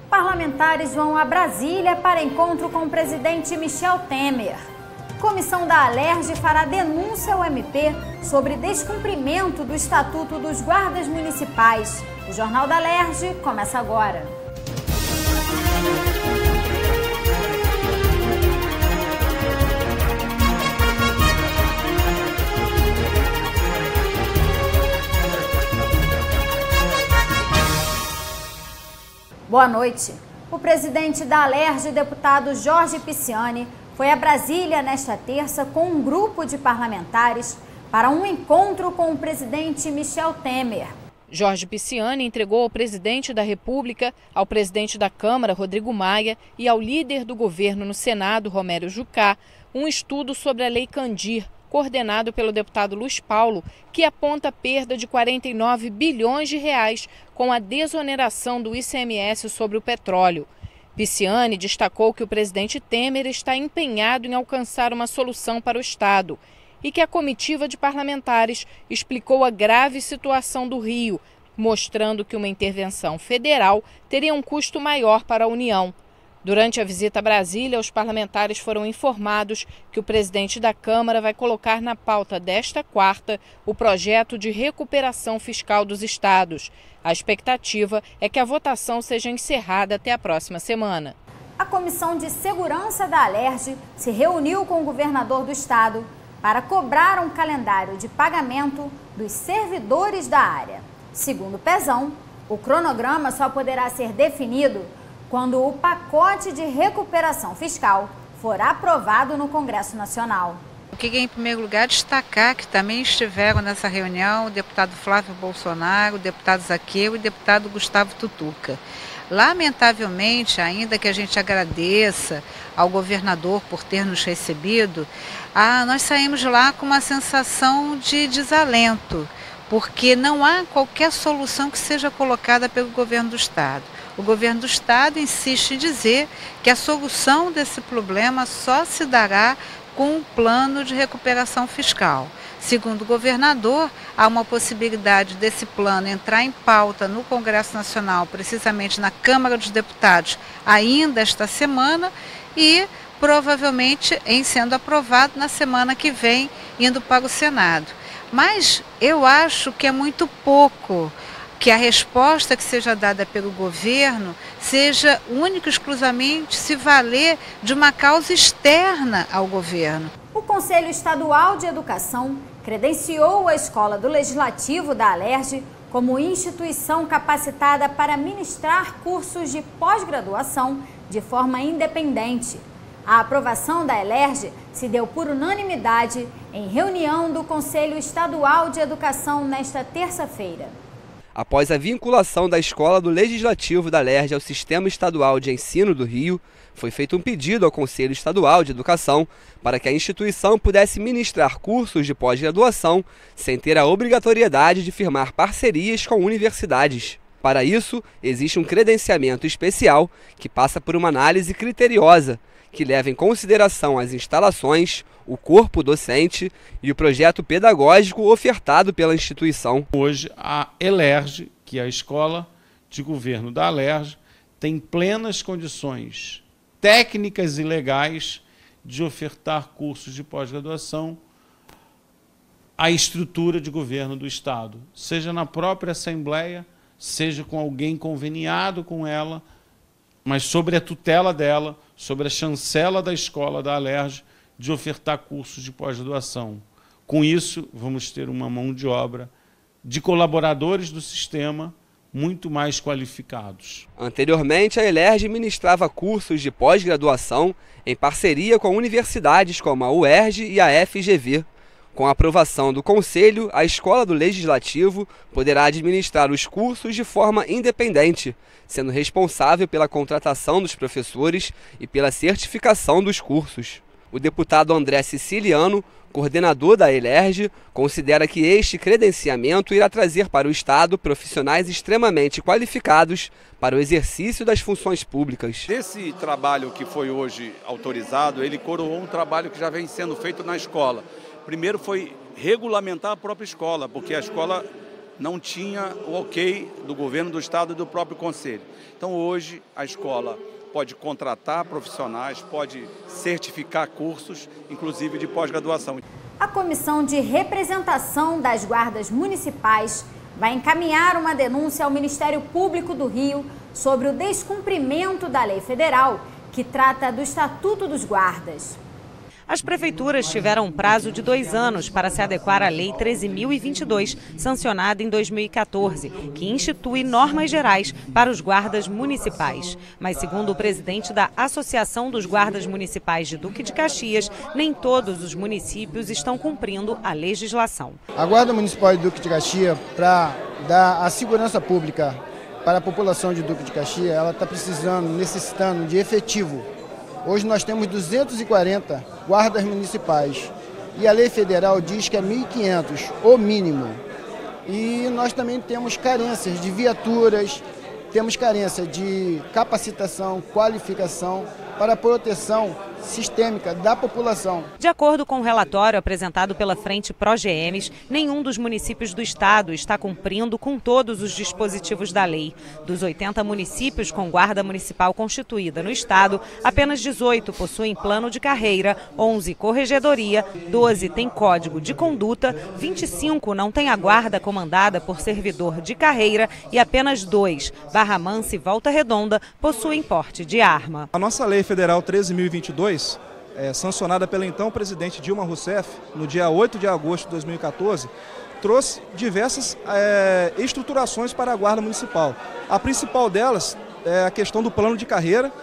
Parlamentares vão a Brasília para encontro com o presidente Michel Temer. Comissão da Alerj fará denúncia ao MP sobre descumprimento do Estatuto dos Guardas Municipais. O Jornal da Alerj começa agora. Boa noite. O presidente da Alerj, deputado Jorge Pisciani, foi a Brasília nesta terça com um grupo de parlamentares para um encontro com o presidente Michel Temer. Jorge Pisciani entregou ao presidente da República, ao presidente da Câmara, Rodrigo Maia, e ao líder do governo no Senado, Romero Jucá, um estudo sobre a Lei Candir, coordenado pelo deputado Luiz Paulo, que aponta perda de 49 bilhões de reais com a desoneração do ICMS sobre o petróleo. Pisciani destacou que o presidente Temer está empenhado em alcançar uma solução para o Estado e que a comitiva de parlamentares explicou a grave situação do Rio, mostrando que uma intervenção federal teria um custo maior para a União. Durante a visita a Brasília, os parlamentares foram informados que o presidente da Câmara vai colocar na pauta desta quarta o projeto de recuperação fiscal dos estados. A expectativa é que a votação seja encerrada até a próxima semana. A Comissão de Segurança da Alerj se reuniu com o governador do estado para cobrar um calendário de pagamento dos servidores da área. Segundo o Pezão, o cronograma só poderá ser definido quando o pacote de recuperação fiscal for aprovado no Congresso Nacional. Eu queria, em primeiro lugar, destacar que também estiveram nessa reunião o deputado Flávio Bolsonaro, o deputado Zaqueu e o deputado Gustavo Tutuca. Lamentavelmente, ainda que a gente agradeça ao governador por ter nos recebido, nós saímos de lá com uma sensação de desalento, porque não há qualquer solução que seja colocada pelo governo do Estado. O governo do Estado insiste em dizer que a solução desse problema só se dará com um plano de recuperação fiscal. Segundo o governador, há uma possibilidade desse plano entrar em pauta no Congresso Nacional, precisamente na Câmara dos Deputados, ainda esta semana e provavelmente em sendo aprovado na semana que vem, indo para o Senado. Mas eu acho que é muito pouco que a resposta que seja dada pelo governo seja única e exclusivamente se valer de uma causa externa ao governo. O Conselho Estadual de Educação credenciou a Escola do Legislativo da Alerj como instituição capacitada para ministrar cursos de pós-graduação de forma independente. A aprovação da Alerj se deu por unanimidade em reunião do Conselho Estadual de Educação nesta terça-feira. Após a vinculação da Escola do Legislativo da Alerj ao Sistema Estadual de Ensino do Rio, foi feito um pedido ao Conselho Estadual de Educação para que a instituição pudesse ministrar cursos de pós-graduação sem ter a obrigatoriedade de firmar parcerias com universidades. Para isso, existe um credenciamento especial que passa por uma análise criteriosa, que leva em consideração as instalações, o corpo docente e o projeto pedagógico ofertado pela instituição. Hoje, a Alerj, que é a Escola de Governo da Alerj, tem plenas condições técnicas e legais de ofertar cursos de pós-graduação à estrutura de governo do Estado, seja na própria Assembleia, seja com alguém conveniado com ela, mas sobre a tutela dela, sobre a chancela da escola da Alerj, de ofertar cursos de pós-graduação. Com isso, vamos ter uma mão de obra de colaboradores do sistema muito mais qualificados. Anteriormente, a Alerj ministrava cursos de pós-graduação em parceria com universidades como a UERJ e a FGV. Com a aprovação do Conselho, a Escola do Legislativo poderá administrar os cursos de forma independente, sendo responsável pela contratação dos professores e pela certificação dos cursos. O deputado André Siciliano, coordenador da Alerj, considera que este credenciamento irá trazer para o Estado profissionais extremamente qualificados para o exercício das funções públicas. Esse trabalho que foi hoje autorizado, ele coroou um trabalho que já vem sendo feito na escola. Primeiro foi regulamentar a própria escola, porque a escola não tinha o ok do governo do estado e do próprio conselho. Então hoje a escola pode contratar profissionais, pode certificar cursos, inclusive de pós-graduação. A Comissão de Representação das Guardas Municipais vai encaminhar uma denúncia ao Ministério Público do Rio sobre o descumprimento da lei federal que trata do Estatuto dos Guardas. As prefeituras tiveram um prazo de 2 anos para se adequar à Lei 13.022, sancionada em 2014, que institui normas gerais para os guardas municipais. Mas, segundo o presidente da Associação dos Guardas Municipais de Duque de Caxias, nem todos os municípios estão cumprindo a legislação. A Guarda Municipal de Duque de Caxias, para dar a segurança pública para a população de Duque de Caxias, ela está necessitando de efetivo. Hoje nós temos 240 guardas municipais e a lei federal diz que é 1.500, o mínimo. E nós também temos carências de viaturas, temos carência de capacitação, qualificação para a proteção sistêmica da população. De acordo com o relatório apresentado pela Frente Pró-GMs, nenhum dos municípios do estado está cumprindo com todos os dispositivos da lei. Dos 80 municípios com guarda municipal constituída no estado, apenas 18 possuem plano de carreira, 11 corregedoria, 12 têm código de conduta, 25 não têm a guarda comandada por servidor de carreira e apenas 2, Barra Mansa e Volta Redonda, possuem porte de arma. A nossa lei federal 13.022, sancionada pela então presidente Dilma Rousseff, no dia 8 de agosto de 2014, trouxe diversas estruturações para a Guarda Municipal. A principal delas é a questão do plano de carreira,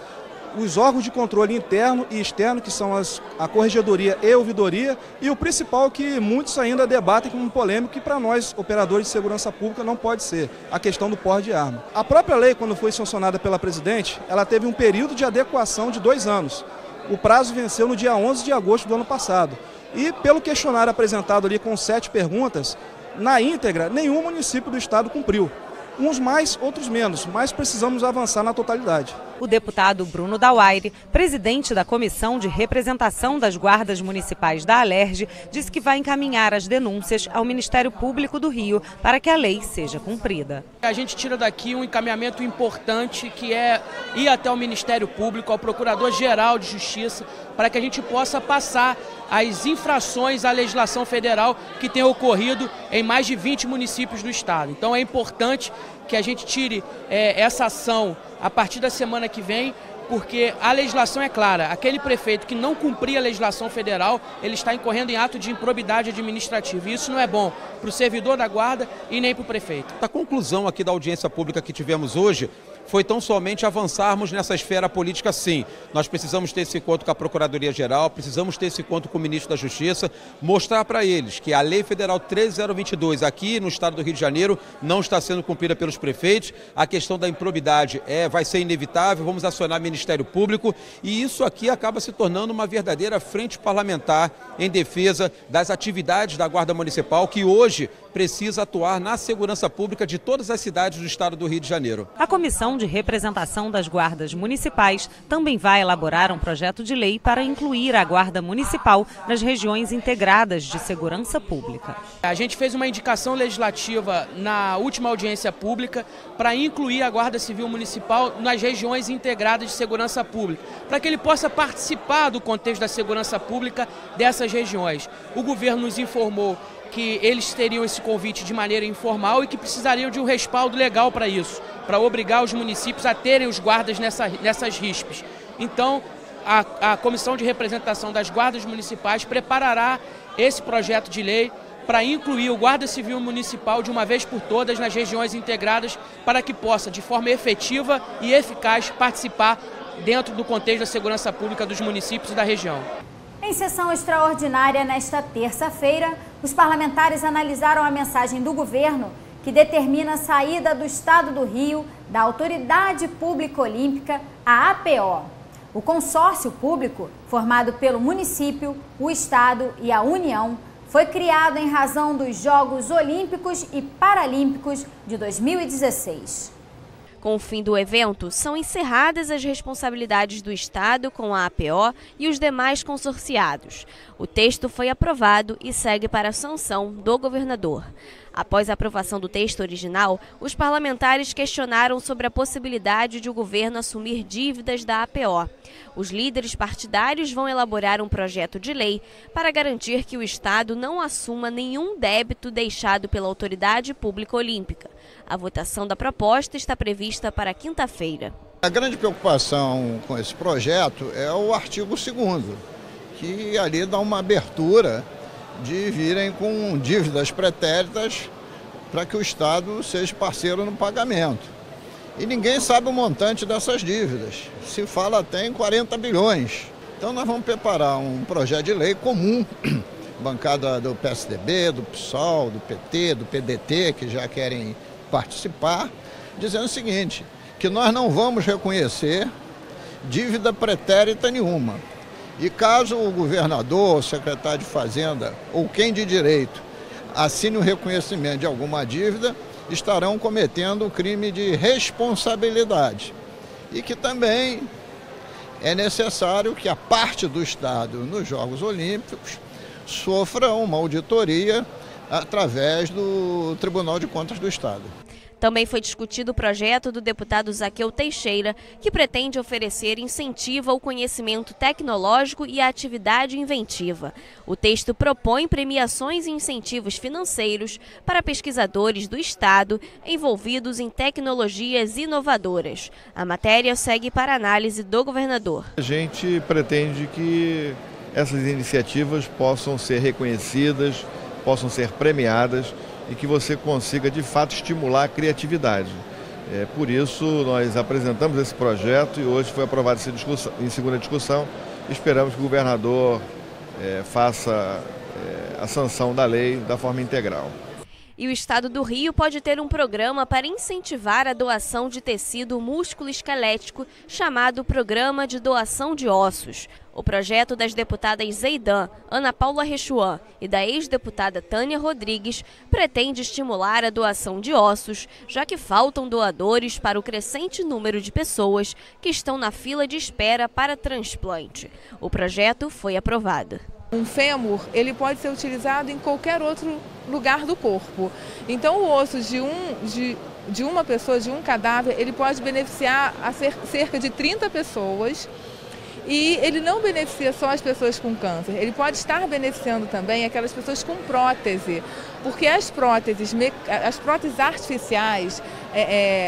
os órgãos de controle interno e externo, que são a Corregedoria e Ouvidoria, e o principal que muitos ainda debatem como polêmico, que para nós, operadores de segurança pública, não pode ser, a questão do porte de arma. A própria lei, quando foi sancionada pela presidente, ela teve um período de adequação de 2 anos. O prazo venceu no dia 11 de agosto do ano passado. E pelo questionário apresentado ali com 7 perguntas, na íntegra, nenhum município do estado cumpriu. Uns mais, outros menos, mas precisamos avançar na totalidade. O deputado Bruno Dauaire, presidente da Comissão de Representação das Guardas Municipais da Alerj, disse que vai encaminhar as denúncias ao Ministério Público do Rio para que a lei seja cumprida. A gente tira daqui um encaminhamento importante, que é ir até o Ministério Público, ao Procurador-Geral de Justiça, para que a gente possa passar as infrações à legislação federal que tem ocorrido em mais de 20 municípios do estado. Então é importante que a gente tire essa ação a partir da semana que vem, porque a legislação é clara. Aquele prefeito que não cumprir a legislação federal, ele está incorrendo em ato de improbidade administrativa. E isso não é bom para o servidor da guarda e nem para o prefeito. A conclusão aqui da audiência pública que tivemos hoje foi tão somente avançarmos nessa esfera política, sim. Nós precisamos ter esse encontro com a Procuradoria-Geral, precisamos ter esse encontro com o Ministro da Justiça, mostrar para eles que a Lei Federal 13.022 aqui no estado do Rio de Janeiro não está sendo cumprida pelos prefeitos, a questão da improbidade vai ser inevitável, vamos acionar o Ministério Público e isso aqui acaba se tornando uma verdadeira frente parlamentar em defesa das atividades da Guarda Municipal, que hoje precisa atuar na segurança pública de todas as cidades do estado do Rio de Janeiro. A Comissão de Representação das Guardas Municipais também vai elaborar um projeto de lei para incluir a Guarda Municipal nas regiões integradas de segurança pública. A gente fez uma indicação legislativa na última audiência pública para incluir a Guarda Civil Municipal nas regiões integradas de segurança pública, para que ele possa participar do contexto da segurança pública dessas regiões. O governo nos informou que eles teriam esse convite de maneira informal e que precisariam de um respaldo legal para isso, para obrigar os municípios a terem os guardas nessas RISPs. Então, a Comissão de Representação das Guardas Municipais preparará esse projeto de lei para incluir o Guarda Civil Municipal de uma vez por todas nas regiões integradas, para que possa, de forma efetiva e eficaz, participar dentro do contexto da segurança pública dos municípios e da região. Em sessão extraordinária nesta terça-feira, os parlamentares analisaram a mensagem do governo que determina a saída do Estado do Rio da Autoridade Pública Olímpica, a APO. O consórcio público, formado pelo município, o Estado e a União, foi criado em razão dos Jogos Olímpicos e Paralímpicos de 2016. Com o fim do evento, são encerradas as responsabilidades do Estado com a APO e os demais consorciados. O texto foi aprovado e segue para a sanção do governador. Após a aprovação do texto original, os parlamentares questionaram sobre a possibilidade de o governo assumir dívidas da APO. Os líderes partidários vão elaborar um projeto de lei para garantir que o Estado não assuma nenhum débito deixado pela Autoridade Pública Olímpica. A votação da proposta está prevista para quinta-feira. A grande preocupação com esse projeto é o artigo 2º, que ali dá uma abertura de virem com dívidas pretéritas para que o Estado seja parceiro no pagamento. E ninguém sabe o montante dessas dívidas. Se fala até em 40 bilhões. Então nós vamos preparar um projeto de lei comum, bancada do PSDB, do PSOL, do PT, do PDT, que já querem participar, dizendo o seguinte, que nós não vamos reconhecer dívida pretérita nenhuma. E caso o governador, o secretário de Fazenda ou quem de direito assine o reconhecimento de alguma dívida, estarão cometendo o crime de responsabilidade. E que também é necessário que a parte do Estado nos Jogos Olímpicos sofra uma auditoria através do Tribunal de Contas do Estado. Também foi discutido o projeto do deputado Zaqueu Teixeira, que pretende oferecer incentivo ao conhecimento tecnológico e à atividade inventiva. O texto propõe premiações e incentivos financeiros para pesquisadores do Estado envolvidos em tecnologias inovadoras. A matéria segue para análise do governador. A gente pretende que essas iniciativas possam ser reconhecidas, possam ser premiadas, e que você consiga, de fato, estimular a criatividade. Por isso, nós apresentamos esse projeto e hoje foi aprovado em segunda discussão. Esperamos que o governador faça a sanção da lei da forma integral. E o Estado do Rio pode ter um programa para incentivar a doação de tecido músculo-esquelético chamado Programa de Doação de Ossos. O projeto das deputadas Zeidan, Ana Paula Rechuan e da ex-deputada Tânia Rodrigues pretende estimular a doação de ossos, já que faltam doadores para o crescente número de pessoas que estão na fila de espera para transplante. O projeto foi aprovado. Um fêmur, ele pode ser utilizado em qualquer outro lugar do corpo. Então, o osso de uma pessoa, de um cadáver, ele pode beneficiar a cerca de 30 pessoas. E ele não beneficia só as pessoas com câncer, ele pode estar beneficiando também aquelas pessoas com prótese, porque as próteses artificiais,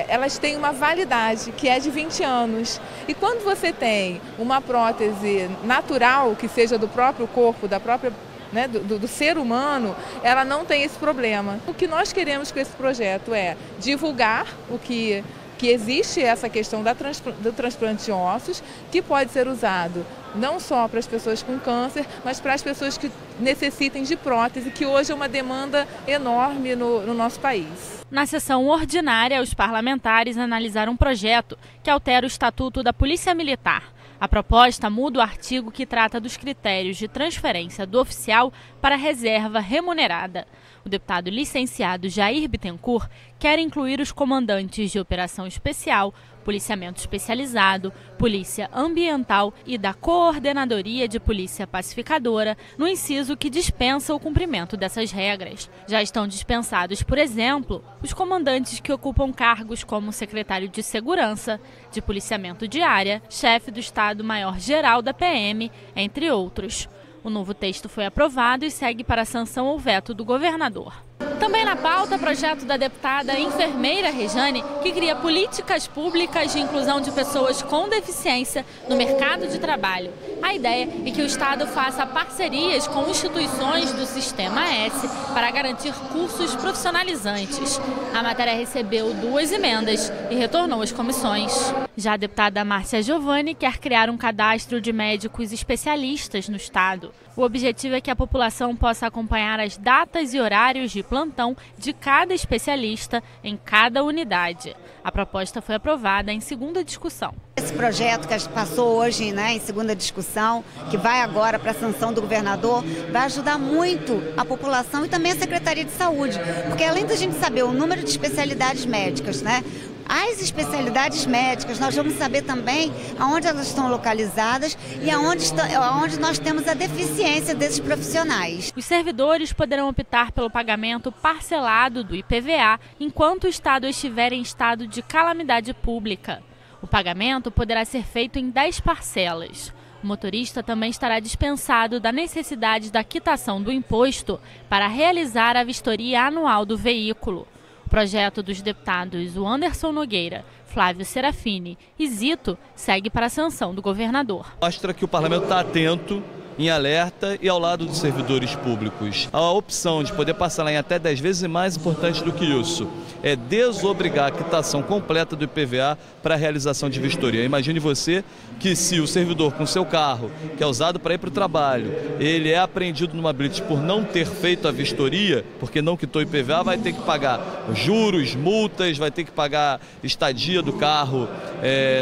elas têm uma validade que é de 20 anos. E quando você tem uma prótese natural, que seja do próprio corpo, do ser humano, ela não tem esse problema. O que nós queremos com esse projeto é divulgar que existe essa questão do transplante de ossos, que pode ser usado não só para as pessoas com câncer, mas para as pessoas que necessitem de prótese, que hoje é uma demanda enorme no nosso país. Na sessão ordinária, os parlamentares analisaram um projeto que altera o Estatuto da Polícia Militar. A proposta muda o artigo que trata dos critérios de transferência do oficial para reserva remunerada. O deputado licenciado Jair Bittencourt quer incluir os comandantes de operação especial, policiamento especializado, polícia ambiental e da Coordenadoria de Polícia Pacificadora no inciso que dispensa o cumprimento dessas regras. Já estão dispensados, por exemplo, os comandantes que ocupam cargos como secretário de Segurança, de Policiamento de Área, chefe do Estado-Maior-Geral da PM, entre outros. O novo texto foi aprovado e segue para a sanção ou veto do governador. Também na pauta, projeto da deputada enfermeira Rejane, que cria políticas públicas de inclusão de pessoas com deficiência no mercado de trabalho. A ideia é que o Estado faça parcerias com instituições do Sistema S para garantir cursos profissionalizantes. A matéria recebeu 2 emendas e retornou às comissões. Já a deputada Márcia Giovanni quer criar um cadastro de médicos especialistas no Estado. O objetivo é que a população possa acompanhar as datas e horários de plantão de cada especialista em cada unidade. A proposta foi aprovada em segunda discussão. Esse projeto que passou hoje em segunda discussão, que vai agora para a sanção do governador, vai ajudar muito a população e também a Secretaria de Saúde, porque além da gente saber o número de especialidades médicas, as especialidades médicas. Nós vamos saber também aonde elas estão localizadas e aonde nós temos a deficiência desses profissionais. Os servidores poderão optar pelo pagamento parcelado do IPVA enquanto o Estado estiver em estado de calamidade pública. O pagamento poderá ser feito em 10 parcelas. O motorista também estará dispensado da necessidade da quitação do imposto para realizar a vistoria anual do veículo. O projeto dos deputados Anderson Nogueira, Flávio Serafini e Zito segue para a sanção do governador. Mostra que o parlamento está atento, em alerta e ao lado dos servidores públicos. A opção de poder parcelar em até 10 vezes é mais importante do que isso. É desobrigar a quitação completa do IPVA para a realização de vistoria. Imagine você que se o servidor com seu carro, que é usado para ir para o trabalho, ele é apreendido numa blitz por não ter feito a vistoria, porque não quitou o IPVA, vai ter que pagar juros, multas, vai ter que pagar estadia do carro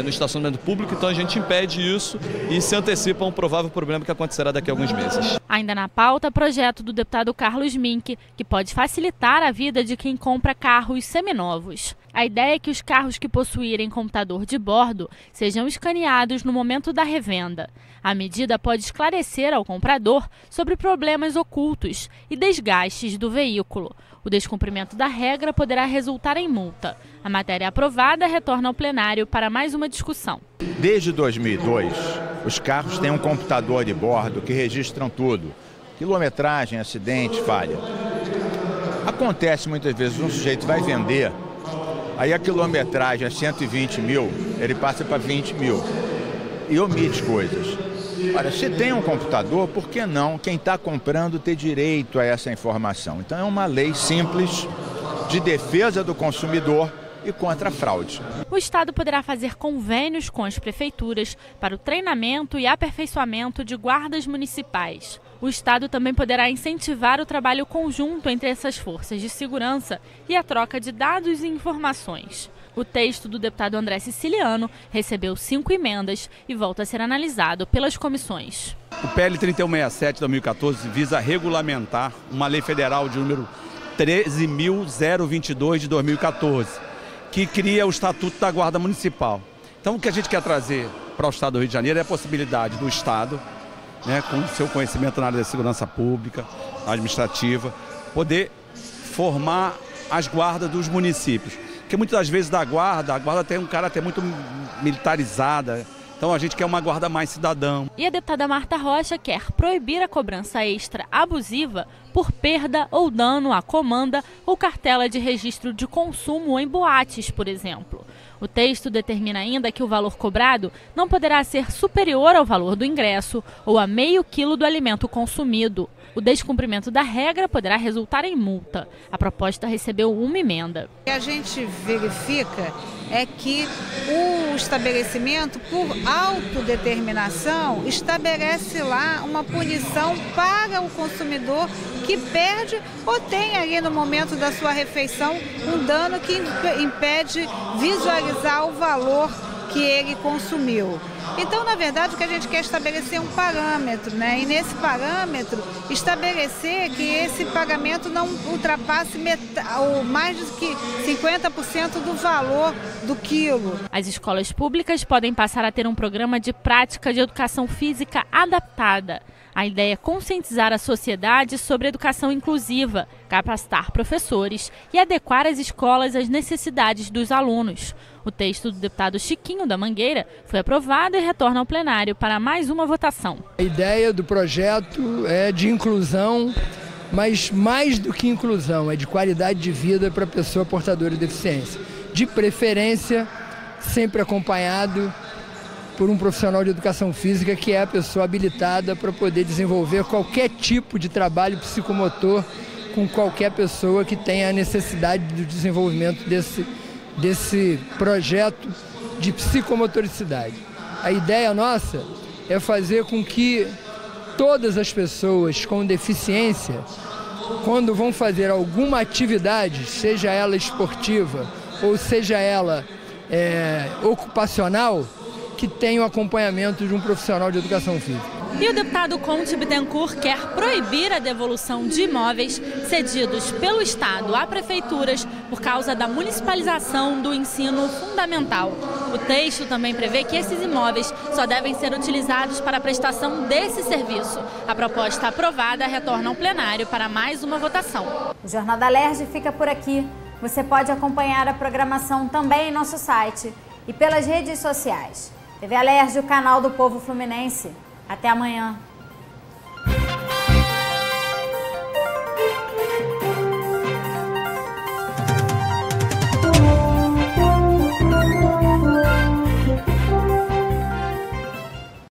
no estacionamento público. Então a gente impede isso e se antecipa a um provável problema que acontecerá daqui a alguns meses. Ainda na pauta, projeto do deputado Carlos Mink, que pode facilitar a vida de quem compra carros seminovos. A ideia é que os carros que possuírem computador de bordo sejam escaneados no momento da revenda. A medida pode esclarecer ao comprador sobre problemas ocultos e desgastes do veículo. O descumprimento da regra poderá resultar em multa. A matéria aprovada retorna ao plenário para mais uma discussão. Desde 2002, os carros têm um computador de bordo que registram tudo. Quilometragem, acidente, falha. Acontece muitas vezes, um sujeito vai vender, aí a quilometragem é 120 mil, ele passa para 20 mil e omite coisas. Olha, se tem um computador, por que não quem está comprando ter direito a essa informação? Então é uma lei simples de defesa do consumidor e contra a fraude. O Estado poderá fazer convênios com as prefeituras para o treinamento e aperfeiçoamento de guardas municipais. O Estado também poderá incentivar o trabalho conjunto entre essas forças de segurança e a troca de dados e informações. O texto do deputado André Siciliano recebeu 5 emendas e volta a ser analisado pelas comissões. O PL 3167 de 2014 visa regulamentar uma lei federal de número 13.022 de 2014, que cria o Estatuto da Guarda Municipal. Então o que a gente quer trazer para o Estado do Rio de Janeiro é a possibilidade do Estado, com seu conhecimento na área da segurança pública, administrativa, poder formar as guardas dos municípios. Porque muitas das vezes a guarda tem um caráter muito militarizada, então a gente quer uma guarda mais cidadã. E a deputada Marta Rocha quer proibir a cobrança extra abusiva por perda ou dano à comanda ou cartela de registro de consumo em boates, por exemplo. O texto determina ainda que o valor cobrado não poderá ser superior ao valor do ingresso ou a meio quilo do alimento consumido. O descumprimento da regra poderá resultar em multa. A proposta recebeu uma emenda. O que a gente verifica é que o estabelecimento, por autodeterminação, estabelece lá uma punição para o consumidor que perde ou tem ali no momento da sua refeição um dano que impede visualizar o valor que ele consumiu. Então, na verdade, o que a gente quer estabelecer é um parâmetro, E nesse parâmetro, estabelecer que esse pagamento não ultrapasse mais de 50% do valor do quilo. As escolas públicas podem passar a ter um programa de prática de educação física adaptada. A ideia é conscientizar a sociedade sobre educação inclusiva, capacitar professores e adequar as escolas às necessidades dos alunos. O texto do deputado Chiquinho da Mangueira foi aprovado e retorna ao plenário para mais uma votação. A ideia do projeto é de inclusão, mas mais do que inclusão, é de qualidade de vida para a pessoa portadora de deficiência. De preferência, sempre acompanhado por um profissional de educação física que é a pessoa habilitada para poder desenvolver qualquer tipo de trabalho psicomotor com qualquer pessoa que tenha a necessidade do desenvolvimento desse projeto de psicomotoricidade. A ideia nossa é fazer com que todas as pessoas com deficiência, quando vão fazer alguma atividade, seja ela esportiva ou seja ela ocupacional, que tenham acompanhamento de um profissional de educação física. E o deputado Conte Bittencourt quer proibir a devolução de imóveis cedidos pelo Estado a prefeituras por causa da municipalização do ensino fundamental. O texto também prevê que esses imóveis só devem ser utilizados para a prestação desse serviço. A proposta aprovada retorna ao plenário para mais uma votação. O Jornal da Alerj fica por aqui. Você pode acompanhar a programação também em nosso site e pelas redes sociais. TV Alerj, o canal do povo fluminense. Até amanhã.